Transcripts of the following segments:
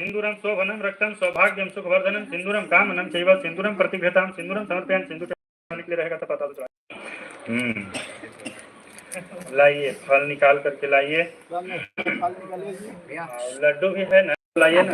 सिंदूरम शोभनम रक्तम सौभाग्यम सुखवर्धनम सिंदूरम कामनम चैव सिंदूरम प्रतिघृताम सिंदूरम समर्पयामि। सिंदूर निकले रहेगा तो पता तो चला। लाइए फल निकाल करके लाइए। लड्डू भी है ना, लाइए ना।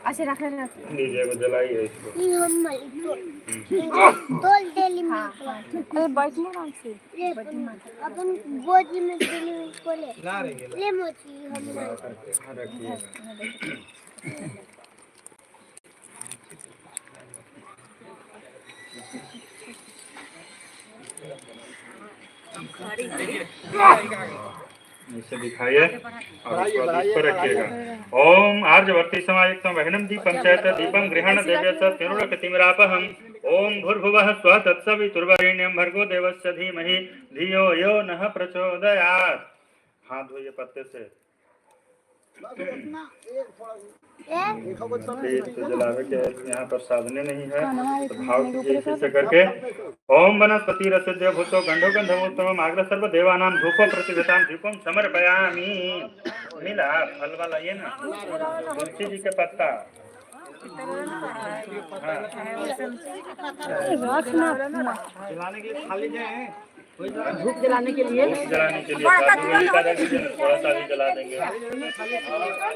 अच्छा रख लीजिए वो जलाइए इसको। अरे बैठना आराम से अपन गोदी में ले मोची हम रखिए। इसे दिखाइए और इस पर रखिएगा। ओम आर्यवर्ती समायुक्तं वहनम दीपं चैत दीपं गृहण देव्यस्य तिरुरकतिमिरापहम्। ओम भूर्भुवः स्वः तत्सवितुर्वरेण्यं भर्गो देवस्य धीमहि धियो यो नः प्रचोदयात्। हाथ धोइए पत्ते से। तो जलावे के यहाँ पर साधने नहीं है तो भाव कीजिए इसे करके। ओम वनस्पति रसद्य भूतो गंधो गंधमोत्तमम आग्र सर्व देवानां धूप प्रतिगतां दीपम समर्पयामि। मिला फल वाला ये ना तुलसी जी के पत्ता। धूप जलाने के लिए थोड़ा सा भी जला देंगे।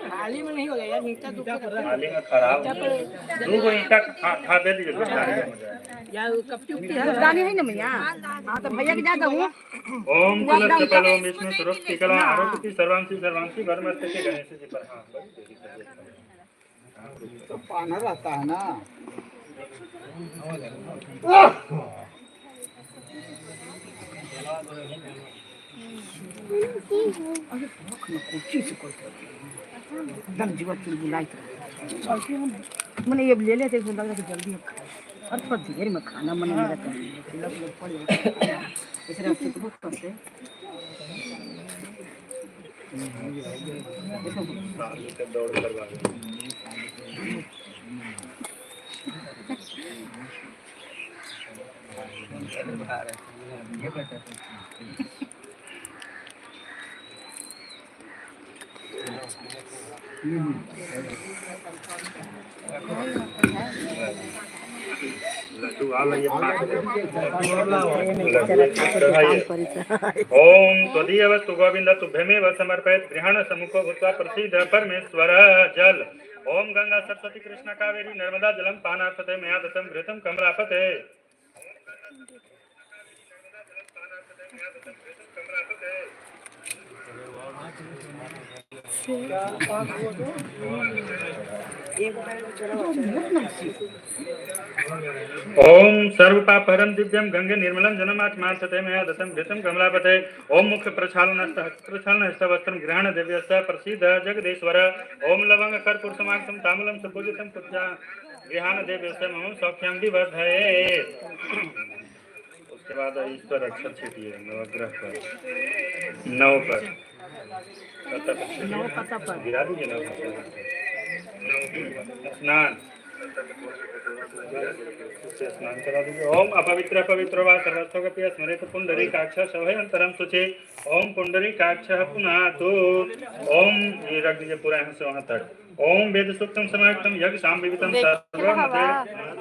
थाली में नहीं हो गया यार, ईंटा थाली में खराब दो ईंटा खा दे दीजिए यार। कपटी है ना भैया। हाँ तो भैया के जाता हूँ। ओम तुलसी फलो विष्णु सुरक्षित कला आरोग्य सर्वांशी सर्वांशी वर्मस्ते के गणेश जी पर। हाँ तो पाना रहता है ना। मैंने ये ले लेते जल्दी और थोड़ा देर में खाना मन मेरा दौड़ करवा ओम त्वदीयवस्तु गोविंद तुभ्यमेव समर्पयत् गृहण समुखो भूत्वा प्रसीद परमेश्वर जल। ओम गंगा सरस्वती कृष्ण कावेरी नर्मदा जलम पानार्थते मया दत्तं घृतं कमलापते। ओम सर्वपापहरं दिव्यं गंगे निर्मलं जनमात्मार्थते मया दत्तं घृतं कमलापते। ओम मुख प्रक्षालनस्तवस्त्रं ग्रहण दिव्यस्य प्रसीद जगदीश्वर। ओम लवंग कर्पूर समाक्तं ताम्बूलं सुपूजितं पूजा गृहाण देव्यस्य मम सौख्यं विवर्धयेत्। उसके बाद ईश्वर अक्षर छीटिए नवग्रह पर 9 पर गिरा दीजिए ना। स्नान स्नान करा दीजिए। ओम अपवित्र पवित्र वा सर्वस्वगपि स्मरेत पुंडरीकाक्ष सभयंतरम शुचि। ओम पुंडरीकाक्ष पुनातु। ओम ये रख दीजिए पूरा यहाँ से वहाँ तक। ओम वेद सूक्तम समायुक्तम यज्ञ सामवितम सर्वमते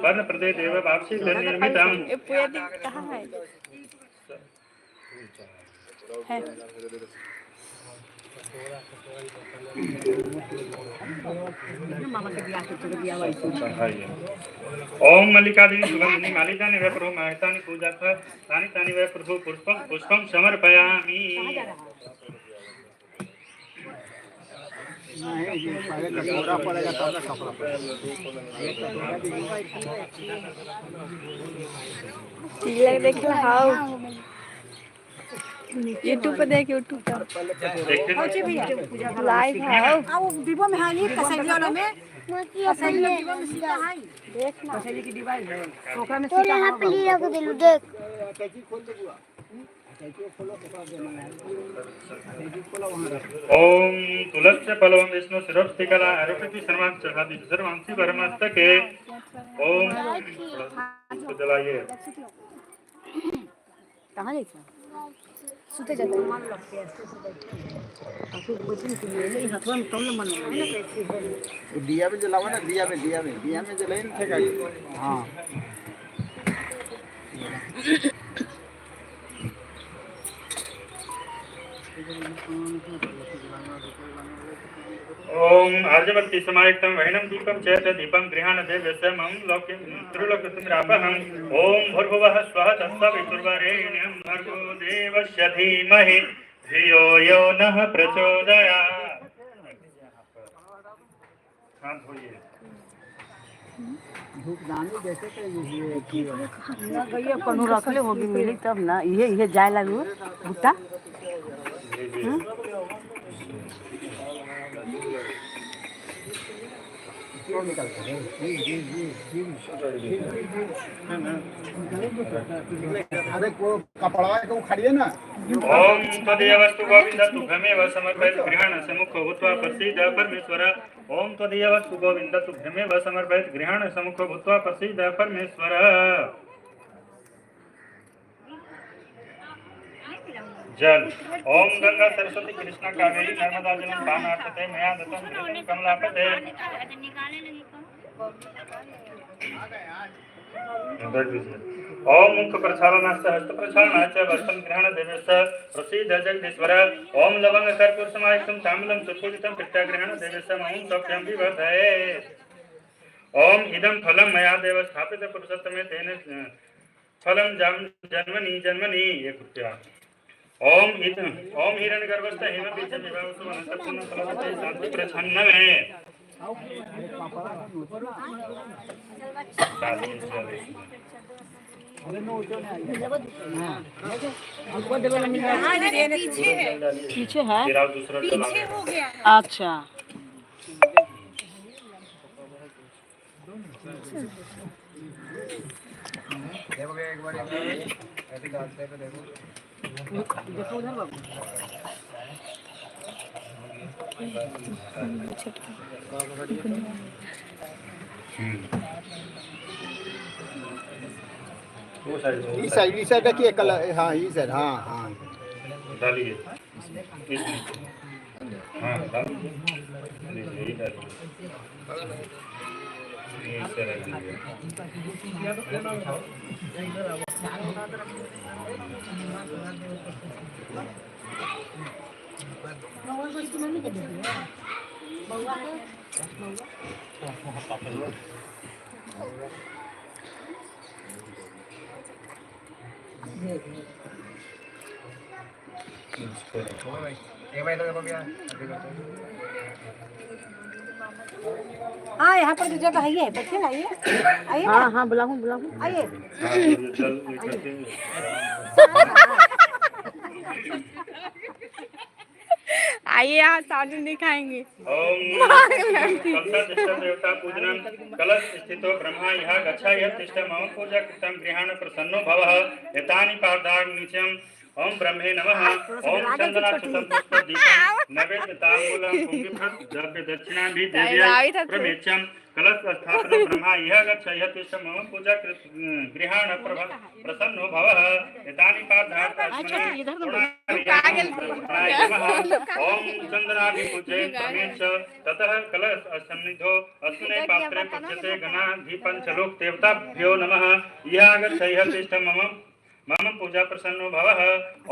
वर्ण प्रदे देव वापसी निर्मितम। ओम मल्लिकादीनि सुगंधिनी मालिकानि वै प्रभु महतानि पूजार्थ तानि तानि वै प्रभु पुष्पं पुष्पं समर्पयामि। देख हाउ यूट्यूब पे देख यूट्यूब पर लाइव है। विवो में हाली कसैया वाला में पसेली की डिब्बा में सीता है देखना पसेली की डिब्बा है ओकरा में तो सीता यहाँ है पे ली रख दिलू देख कैची खोल दे बुआ कैची खोलो कपड़ा देना है कैची खोलो वहां रख ओम तुलस्य फलवं विष्णु शिरोस्तिकला आरोपिति सर्वांश चढ़ाति सर्वांशी परमस्तके ओम तो जलाइए कहां जाइछ सुते जाते मान लगते हैं आखिर बचन के लिए नहीं हाथवा में तोल मन वो दिया में जलावा ना दिया में जलाए ना ठेका हां ओम आर्यवत्ति समायुक्तं वैनं दीपं चेत दीपं गृहाण देवस्य मम लोके त्रिलोकसुन्द्रापहम् ओम भूर्भुवः स्वः तत्सवितुर्वरेण्यं भर्गो देवस्य धीमहि धियो यो नः प्रचोदयात्। हाथ धोइए। धूप दानी जैसे कि ना गइया कनु रखले होगी मिली तब ना ये जाए लागू भुट्टा क्यों निकलते हैं अरे को कपड़वा को खड़िए ना ओम तदेवस्तु गोविंद तुभ्यमेव समर्पयत् गृहाण समुखो भूत्वा प्रसीद परमेश्वर ओम तदेवस्तु गोविंद तुभ्यमेव समर्पयत् गृहाण समुखो भूत्वा प्रसीद परमेश्वर। जल ओम गंगा सरस्वती कृष्णा कावेरी नर्मदा जलम पानार्पते मया दत्तं घृतं कमलापते ओम मुख प्रक्षालनाश्च हस्त प्रक्षालनाश्च वस्त्रं ग्रहण देवस्य प्रसीद जगदीश्वर ओम लवंग कर्पूर समायुक्तं ताम्बूलं सुपूजितं पिष्टग्रहण देवस्य मम सौख्यं विवर्धये। ओम इदं फलं मया देव स्थापित पुरुषोत्तमे तेन फलं जन्मनि जन्मनि एक रुपया। ओम हिरण्यगर्भस्थ हिमबीज विभावसु अनंतपूर्ण फलवते शांति प्रसन्नमे। पीछे है पीछे हो गया। अच्छा देखो एक बार ऐसे डालते पे देखो देखो उधर बाबू वो साइड इस साइड की कलर हां इस साइड हां डालिए इसमें हाँ डालिए यही डालिए इस तरह हाँ यहाँ पर तो जगह है ये बच्चे ना ये आइए हाँ हाँ बुलाऊं आइए आइए यहाँ साधु दिखाएंगे। ओम देवता पूजनम कलश स्थितो ब्रह्मा यह गच्छा यत् तिष्ठ मम पूजा कृतं गृहाण प्रसन्नो भवः एतानि पादाग्निचम ओम ब्रह्मे नमः ओम चंदनाक्षतं पुष्पदीपं नैवेद्य ताम्बूलं कुंभिफलं द्रव्य दक्षिणां भी देव्या प्रमेच्छं कलश स्थापनं ब्रह्मा यह गच्छ यः तिष्ठ मम पूजा गृहाण प्रसन्नो भवः एतानि पादाग्नि ओम चंदनादि पूजय प्रमेच्छ ततः कलश सन्निधो अस्मिन् पात्रे पुज्यते गणाधिपं च लोक देवताभ्यो नमः यः गच्छ यः तिष्ठ मम पूजा प्रसन्नो भवः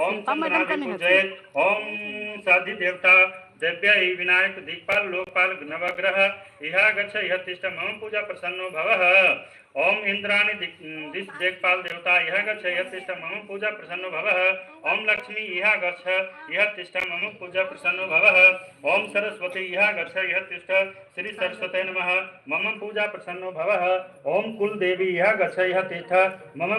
ओम चंदनादि पूजय ओम साधि देवता दिव्य विनायक दिक्पाल लोकपाल नवग्रह इहा गच्छ यह तिष्ठ मम पूजा प्रसन्नो भवः ओम इंद्राणि दिश दिक्पाल देवता यह गच्छ यह तिष्ठ मम पूजा प्रसन्नो भवः ओम लक्ष्मी इहा गच्छ यह तिष्ठ मम पूजा प्रसन्नो भवः ओम सरस्वती इहा गच्छ यह तिष्ठ श्री सरस्वते नमः मम पूजा प्रसन्नो भवः ओम कुल देवी इहा गच्छ यह तिष्ठ मम